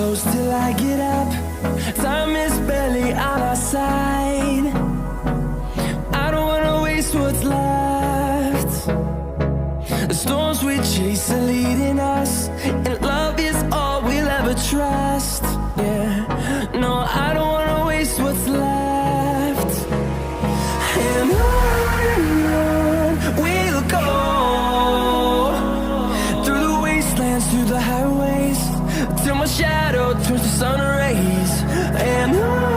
close till I get up. Time is barely on our side. I don't wanna waste what's left. The storms we chase are leading us, and love is all we'll ever trust. Yeah, no, I don't wanna waste what's left. And on we'll go, through the wastelands, through the highways, till my shadow turns to sun rays. And on